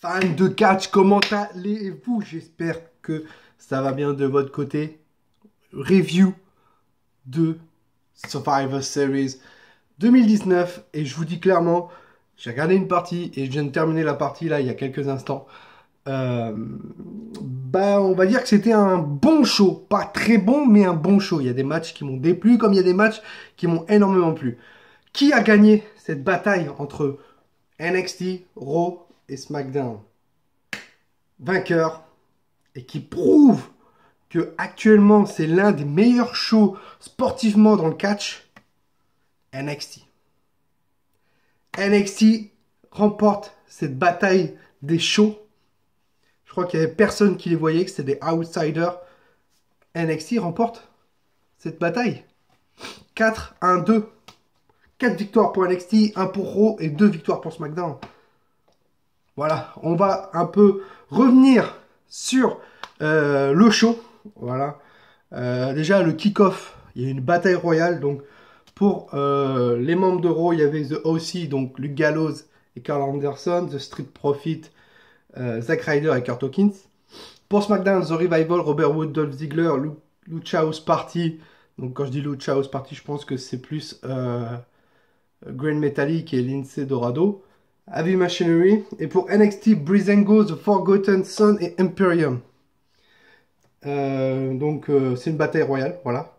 Fans de catch, comment allez-vous? J'espère que ça va bien de votre côté. Review de Survivor Series 2019. Et je vous dis clairement, j'ai regardé une partie et je viens de terminer la partie là il y a quelques instants. On va dire que c'était un bon show. Pas très bon, mais un bon show. Il y a des matchs qui m'ont déplu, comme il y a des matchs qui m'ont énormément plu. Qui a gagné cette bataille entre NXT, Raw et SmackDown? Vainqueur, et qui prouve que actuellement c'est l'un des meilleurs shows sportivement dans le catch, NXT. NXT remporte cette bataille des shows. Je crois qu'il n'y avait personne qui les voyait, que c'était des outsiders. NXT remporte cette bataille. 4-1-2. 4 victoires pour NXT, 1 pour Raw et 2 victoires pour SmackDown. Voilà, on va un peu revenir sur le show. Voilà. Déjà, le kick-off, il y a eu une bataille royale. Donc, pour les membres de Raw, il y avait The OC, donc Luke Gallows et Carl Anderson. The Street Profit, Zack Ryder et Kurt Hawkins. Pour SmackDown, The Revival, Robert Wood, Dolph Ziggler, Lucha House Party. Donc, quand je dis Lucha House Party, je pense que c'est plus Grand Metalik et Lindsay Dorado. Heavy Machinery. Et pour NXT, Breezango, The Forgotten Son et Imperium. C'est une bataille royale, voilà.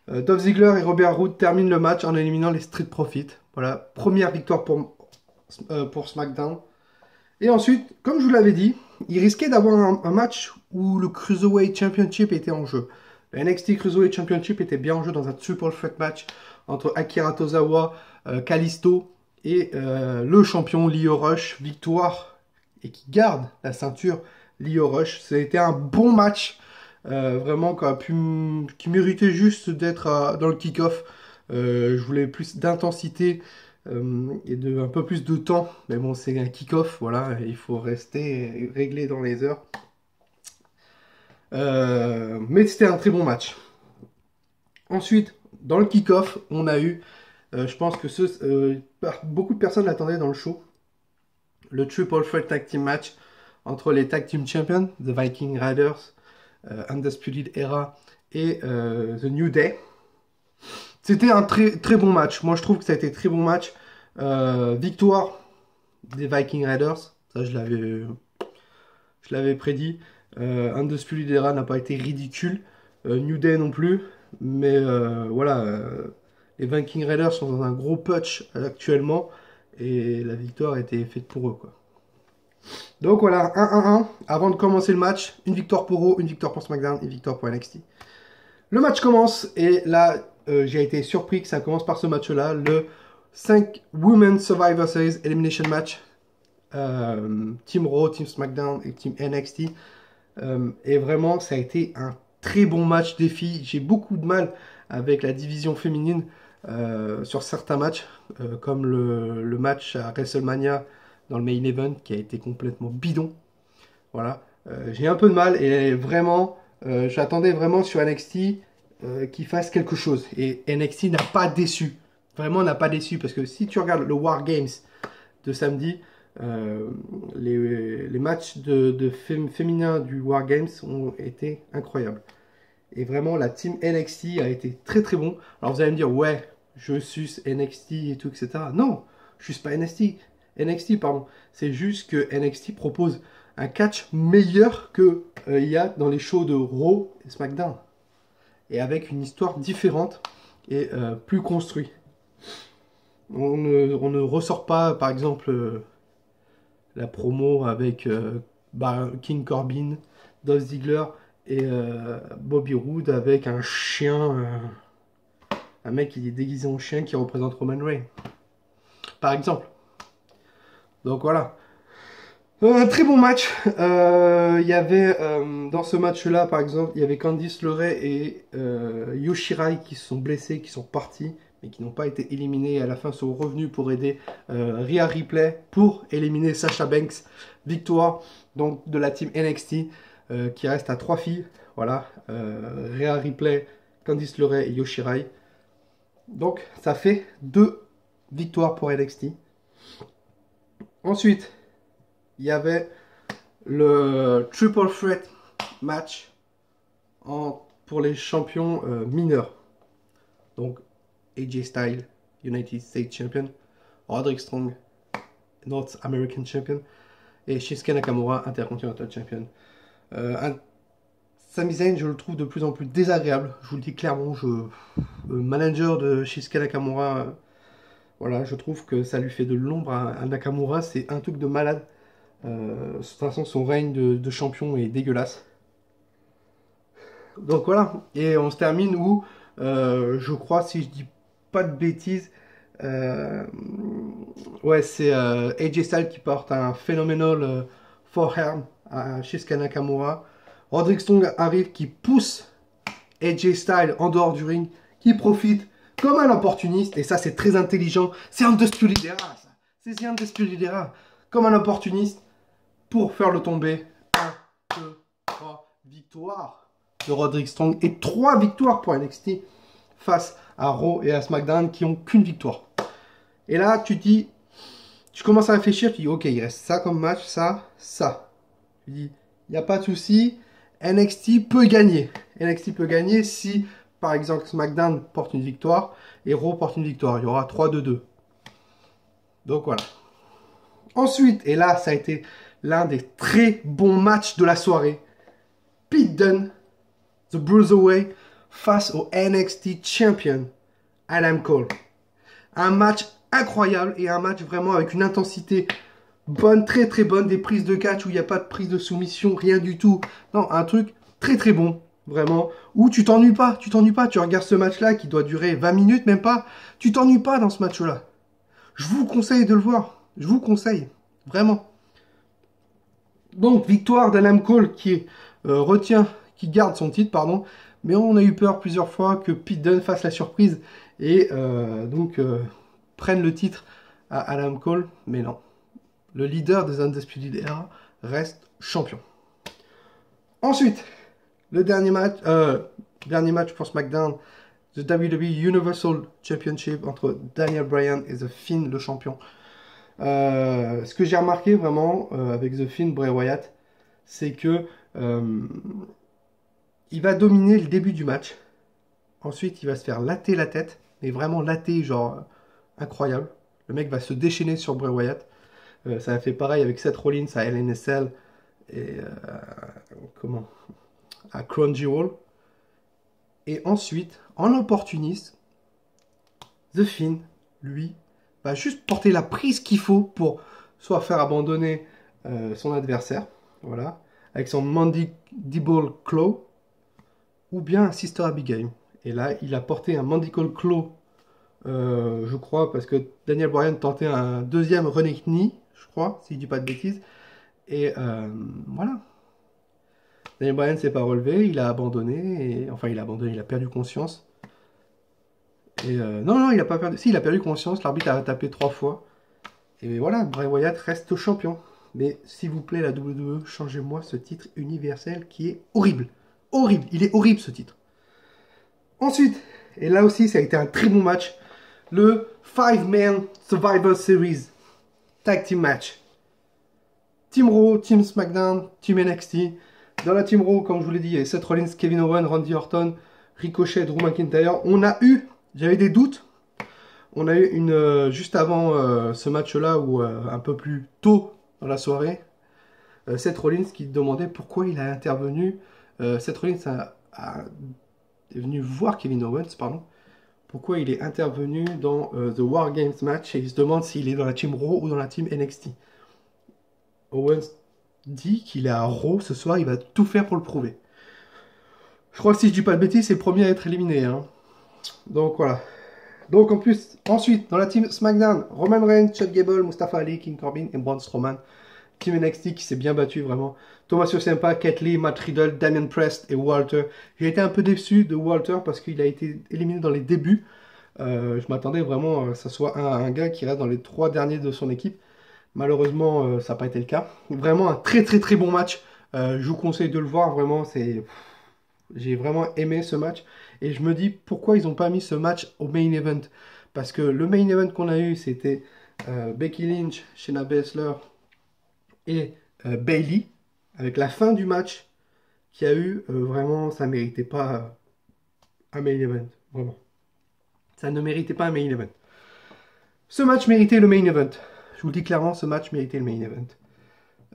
Dolph Ziggler et Robert Roode terminent le match en éliminant les Street Profits. Voilà, première victoire pour SmackDown. Et ensuite, comme je vous l'avais dit, il risquait d'avoir un match où le Cruiserweight Championship était en jeu. Le NXT Cruiserweight Championship était bien en jeu dans un triple threat match entre Akira Tozawa, Kalisto et le champion Lio Rush, victoire, et qui garde la ceinture Lio Rush. Ça a été un bon match, vraiment qui méritait juste d'être dans le kick-off. Je voulais plus d'intensité et un peu plus de temps, mais bon, c'est un kick-off, voilà, il faut rester réglé dans les heures. Mais c'était un très bon match. Ensuite, dans le kick-off, on a eu, je pense que beaucoup de personnes l'attendaient dans le show, le Triple Threat Tag Team Match entre les Tag Team Champions, The Viking Raiders, Undisputed Era et The New Day. C'était un très, très bon match. Moi, je trouve que ça a été un très bon match. Victoire des Viking Raiders, ça je l'avais prédit. Undisputed Era n'a pas été ridicule. New Day non plus. Mais voilà, les Viking Raiders sont dans un gros punch actuellement. Et la victoire a été faite pour eux, quoi. Donc voilà, 1-1-1. Avant de commencer le match, une victoire pour Raw, une victoire pour SmackDown, une victoire pour NXT. Le match commence et là, j'ai été surpris que ça commence par ce match-là. Le 5 Women's Survivor Series Elimination Match. Team Raw, Team SmackDown et Team NXT. Et vraiment, ça a été un très bon match des filles. J'ai beaucoup de mal avec la division féminine sur certains matchs, comme le match à WrestleMania dans le main event qui a été complètement bidon. Voilà, j'ai un peu de mal et vraiment, j'attendais vraiment sur NXT qu'il fasse quelque chose. Et NXT n'a pas déçu. Vraiment n'a pas déçu parce que si tu regardes le War Games de samedi, les matchs féminins du War Games ont été incroyables. Et vraiment, la team NXT a été très très bon. Alors vous allez me dire, ouais, je suis NXT et tout, etc. Non, je suis pas NXT, pardon. C'est juste que NXT propose un catch meilleur que il y a dans les shows de Raw et SmackDown. Et avec une histoire différente et plus construite. On ne ressort pas, par exemple, la promo avec King Corbin, Dolph Ziggler et Bobby Roode avec un chien, un mec qui est déguisé en chien qui représente Roman Reigns, par exemple. Donc voilà. Un très bon match. Il y avait dans ce match-là, par exemple, il y avait Candice LeRae et Yoshirai qui se sont blessés, qui sont partis, mais qui n'ont pas été éliminés. Et à la fin, sont revenus pour aider Rhea Ripley pour éliminer Sasha Banks. Victoire donc de la team NXT qui reste à 3 filles. Voilà, Rhea Ripley, Candice LeRae et Yoshirai. Donc ça fait 2 victoires pour NXT. Ensuite, il y avait le Triple Threat match pour les champions mineurs. Donc AJ Styles, United States Champion, Roderick Strong, North American Champion, et Shinsuke Nakamura, Intercontinental Champion. Sami Zayn, je le trouve de plus en plus désagréable. Je vous le dis clairement, le manager de Shinsuke Nakamura, voilà, je trouve que ça lui fait de l'ombre à Nakamura. C'est un truc de malade. De toute façon, son règne de champion est dégueulasse. Donc voilà, et on se termine où, je crois, si je dis pas de bêtises, ouais, c'est AJ Styles qui porte un phénoménal forehand à Shinsuke Nakamura. Roderick Strong arrive, qui pousse AJ Styles en dehors du ring, qui profite comme un opportuniste, et ça c'est très intelligent, c'est Undisputed Era, ça. C'est Undisputed Era, comme un opportuniste, pour faire le tomber. 1, 2, 3 victoires de Roderick Strong, et 3 victoires pour NXT, face à Raw et à SmackDown, qui n'ont qu'une victoire. Et là, tu commences à réfléchir, tu dis, ok, il reste ça comme match, ça. Tu dis, il n'y a pas de souci, NXT peut gagner. NXT peut gagner si, par exemple, SmackDown porte une victoire et Raw porte une victoire. Il y aura 3-2-2. Donc voilà. Ensuite, et là, ça a été l'un des très bons matchs de la soirée. Pete Dunne, The Bruiserweight, face au NXT Champion, Adam Cole. Un match incroyable et un match vraiment avec une intensité bonne, très très bonne, des prises de catch où il n'y a pas de prise de soumission, rien du tout. Non, un truc très très bon, vraiment, où tu t'ennuies pas, tu regardes ce match-là qui doit durer 20 minutes, même pas, tu t'ennuies pas dans ce match-là. Je vous conseille de le voir, je vous conseille, vraiment. Donc, victoire d'Adam Cole qui qui garde son titre, pardon, mais on a eu peur plusieurs fois que Pete Dunne fasse la surprise et prenne le titre à Adam Cole, mais non. Le leader des Undisputed Era reste champion. Ensuite, le dernier match pour SmackDown, The WWE Universal Championship entre Daniel Bryan et The Fiend, le champion. Ce que j'ai remarqué vraiment avec The Fiend, Bray Wyatt, c'est que il va dominer le début du match. Ensuite, il va se faire latter la tête, mais vraiment latter, genre incroyable. Le mec va se déchaîner sur Bray Wyatt. Ça a fait pareil avec Seth Rollins à LNSL et à Crown Jewel. Et ensuite, en opportuniste, The Fiend, lui, va juste porter la prise qu'il faut pour soit faire abandonner son adversaire, voilà, avec son Mandible Claw, ou bien un Sister Abigail. Et là, il a porté un Mandible Claw, je crois, parce que Daniel Bryan tentait un deuxième running knee, je crois, si je dis pas de bêtises. Et voilà. Daniel Bryan ne s'est pas relevé, il a abandonné, enfin il a abandonné, il a perdu conscience. Et non, il a pas perdu, si il a perdu conscience, l'arbitre a tapé 3 fois. Et voilà, Bray Wyatt reste champion. Mais s'il vous plaît, la WWE, changez-moi ce titre universel qui est horrible. Horrible, il est horrible ce titre. Ensuite, et là aussi ça a été un très bon match, le 5-Man Survivor Series Tag Team Match. Team Raw, Team SmackDown, Team NXT. Dans la Team Raw, comme je vous l'ai dit, il y avait Seth Rollins, Kevin Owens, Randy Orton, Ricochet, Drew McIntyre. J'avais des doutes. On a eu juste avant ce match-là, ou un peu plus tôt dans la soirée, Seth Rollins qui demandait pourquoi il a intervenu. Seth Rollins est venu voir Kevin Owens, pardon, pourquoi il est intervenu dans The War Games match, et il se demande s'il est dans la Team Raw ou dans la Team NXT. Owens dit qu'il est à Raw ce soir, il va tout faire pour le prouver. Je crois que si je dis pas de bêtises, c'est le premier à être éliminé. Hein. Donc voilà. Donc ensuite, dans la team SmackDown, Roman Reigns, Chad Gable, Mustafa Ali, King Corbin et Braun Strowman. Team NXT qui s'est bien battu vraiment. Tommaso Ciampa, Keith Lee, Matt Riddle, Damien Priest et Walter. J'ai été un peu déçu de Walter parce qu'il a été éliminé dans les débuts. Je m'attendais vraiment que ce soit un gars qui reste dans les 3 derniers de son équipe. Malheureusement, ça n'a pas été le cas. Vraiment un très très très bon match. Je vous conseille de le voir, vraiment. J'ai vraiment aimé ce match. Et je me dis pourquoi ils n'ont pas mis ce match au main event. Parce que le main event qu'on a eu, c'était Becky Lynch, Shayna Baszler et Bayley, avec la fin du match, qui a eu vraiment, ça méritait pas un main event, vraiment. Ça ne méritait pas un main event. Ce match méritait le main event. Je vous le dis clairement, ce match méritait le main event.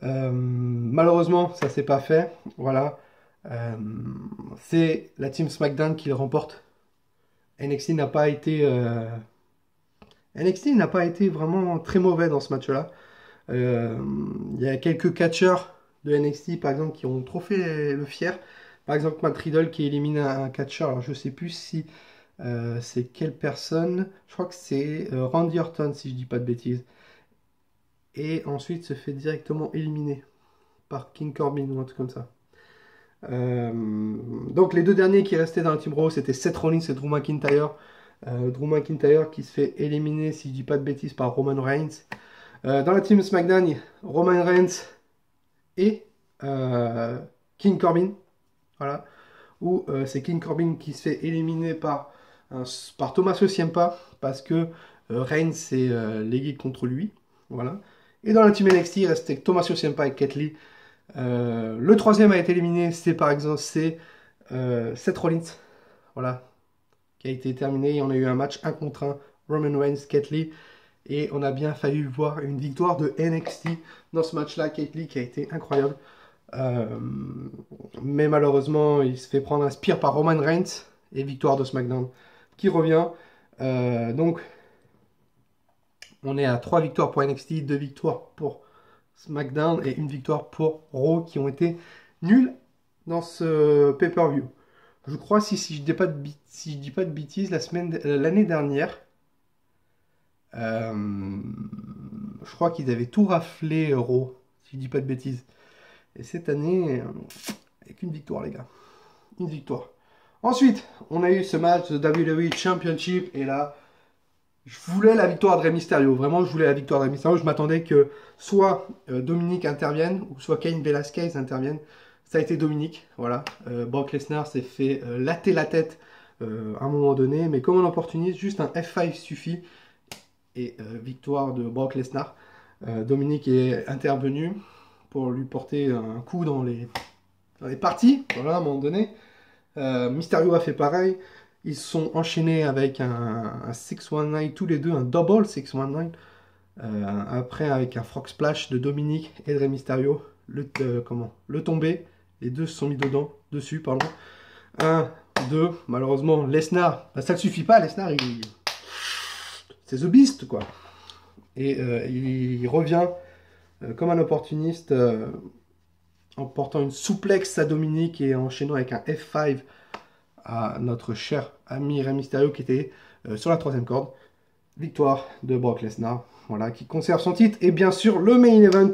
Malheureusement, ça s'est pas fait. Voilà. C'est la team SmackDown qui le remporte. NXT n'a pas été vraiment très mauvais dans ce match-là. Il y a quelques catcheurs de NXT, par exemple, qui ont trop fait le fier. Par exemple, Matt Riddle qui élimine un catcheur. Alors, je sais plus si c'est quelle personne. Je crois que c'est Randy Orton, si je dis pas de bêtises. Et ensuite se fait directement éliminer par King Corbin ou un truc comme ça. Donc les deux derniers qui restaient dans la Team Raw, c'était Seth Rollins et Drew McIntyre. Drew McIntyre qui se fait éliminer, si je dis pas de bêtises, par Roman Reigns. Dans la Team SmackDown, Roman Reigns et King Corbin. Voilà. Où c'est King Corbin qui se fait éliminer par Tommaso Ciampa parce que Reigns s'est légué contre lui. Voilà. Et dans la Team NXT, il restait Tommaso Ciampa et Keith Lee. Le troisième a été éliminé, c'est par exemple Seth Rollins, voilà, qui a été terminé. Et on a eu un match 1 contre 1, Roman Reigns, Keith Lee, et on a bien failli voir une victoire de NXT dans ce match-là. Keith Lee qui a été incroyable, mais malheureusement il se fait prendre un spear par Roman Reigns et victoire de SmackDown qui revient. Donc on est à 3 victoires pour NXT, 2 victoires pour SmackDown et une victoire pour Raw qui ont été nuls dans ce pay-per-view. Je crois, si je dis pas de bêtises, l'année dernière, je crois qu'ils avaient tout raflé Raw, si je dis pas de bêtises. Et cette année, avec une victoire, les gars. Une victoire. Ensuite, on a eu ce match de WWE Championship et là, je voulais la victoire de Rey Mysterio. Vraiment, je voulais la victoire de Rey Mysterio. Je m'attendais que soit Dominic intervienne ou soit Cain Velasquez intervienne. Ça a été Dominic. Voilà. Brock Lesnar s'est fait latter la tête à un moment donné. Mais comme un opportuniste, juste un F5 suffit. Et victoire de Brock Lesnar. Dominic est intervenu pour lui porter un coup dans les parties. Voilà, à un moment donné. Mysterio a fait pareil. Ils se sont enchaînés avec un 619, tous les deux, un double 619. Après, avec un frog splash de Dominic et de Rey Mysterio, le tombé. Les deux se sont mis dessus, pardon. 1, 2, malheureusement, Lesnar, ça ne suffit pas, Lesnar, c'est The Beast, quoi. Et il revient comme un opportuniste en portant une souplex à Dominic et enchaînant avec un F5 à notre cher ami Rey Mysterio qui était sur la 3e corde. Victoire de Brock Lesnar, voilà, qui conserve son titre. Et bien sûr, le main event.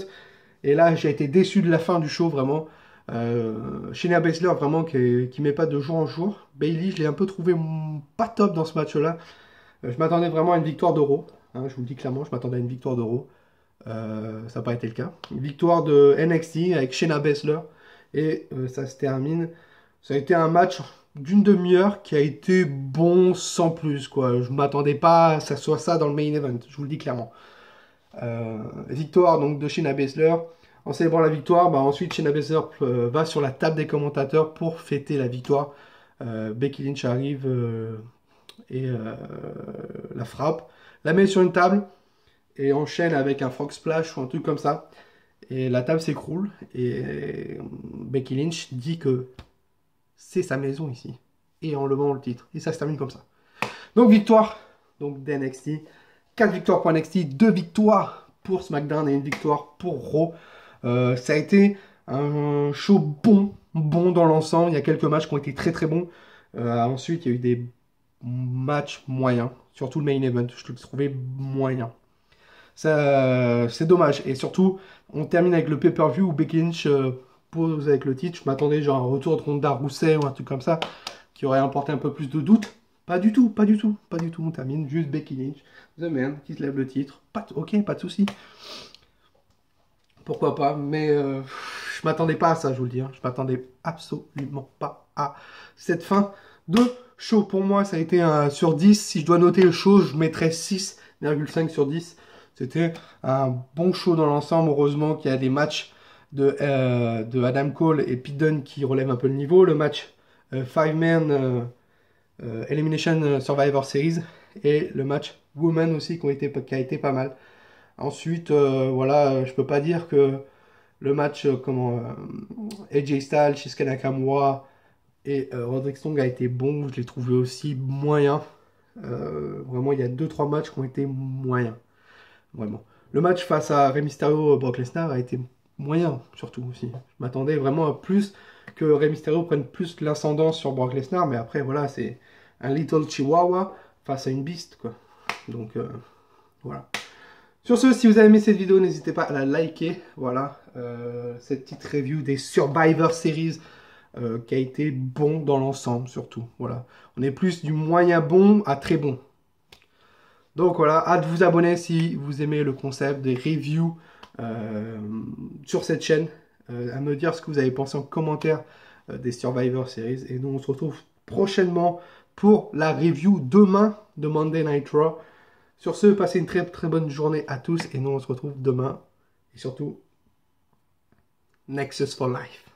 Et là, j'ai été déçu de la fin du show, vraiment. Shayna Baszler, vraiment, qui met pas de jour en jour. Bayley, je l'ai un peu trouvé pas top dans ce match-là. Je m'attendais vraiment à une victoire d'Euro. Hein, je vous le dis clairement, je m'attendais à une victoire d'Euro. Ça n'a pas été le cas. Une victoire de NXT avec Shayna Baszler. Et ça se termine. Ça a été un match d'une demi-heure qui a été bon sans plus, quoi. Je m'attendais pas à que ça soit ça dans le main event, je vous le dis clairement. Victoire donc de Shayna Baszler. En célébrant la victoire, ensuite Shayna Baszler va sur la table des commentateurs pour fêter la victoire. Becky Lynch arrive et la frappe, la met sur une table et enchaîne avec un frog splash ou un truc comme ça. Et la table s'écroule et Becky Lynch dit que c'est sa maison ici. Et en levant le titre. Et ça se termine comme ça. Donc victoire donc d'NXT. 4 victoires pour NXT, 2 victoires pour SmackDown et une victoire pour Raw. Ça a été un show bon dans l'ensemble. Il y a quelques matchs qui ont été très très bons. Ensuite, il y a eu des matchs moyens. Surtout le main event, je le trouvais moyen. C'est dommage. Et surtout, on termine avec le pay-per-view où Becky Lynch pose avec le titre. Je m'attendais genre un retour de Ronda Rousey ou un truc comme ça qui aurait apporté un peu plus de doute. Pas du tout. On termine juste Becky Lynch, The Man, qui se lève le titre. Ok, pas de souci. Pourquoi pas, mais je m'attendais pas à ça, je vous le dis. Hein. Je m'attendais absolument pas à cette fin de show. Pour moi, ça a été un sur 10. Si je dois noter le show, je mettrais 6,5 sur 10. C'était un bon show dans l'ensemble. Heureusement qu'il y a des matchs de Adam Cole et Pete Dunne qui relèvent un peu le niveau. Le match 5-man Elimination Survivor Series et le match Women aussi qui a été pas mal. Ensuite, voilà, je peux pas dire que le match AJ Styles, Shinsuke Nakamura et Roderick Strong a été bon. Je l'ai trouvé aussi moyen. Vraiment, il y a 2-3 matchs qui ont été moyens. Vraiment. Le match face à Rey Mysterio, Brock Lesnar a été moyen, surtout aussi. Je m'attendais vraiment à plus que Rey Mysterio prenne plus l'ascendant sur Brock Lesnar, mais après, voilà, c'est un Little Chihuahua face à une beast, quoi. Donc, voilà. Sur ce, si vous avez aimé cette vidéo, n'hésitez pas à la liker. Voilà, cette petite review des Survivor Series qui a été bon dans l'ensemble, surtout. Voilà, on est plus du moyen bon à très bon. Donc voilà, hâte de vous abonner si vous aimez le concept des reviews sur cette chaîne. À me dire ce que vous avez pensé en commentaire des Survivor Series. Et nous, on se retrouve prochainement pour la review demain de Monday Night Raw. Sur ce, passez une très très bonne journée à tous. Et nous, on se retrouve demain. Et surtout, Nexus for Life.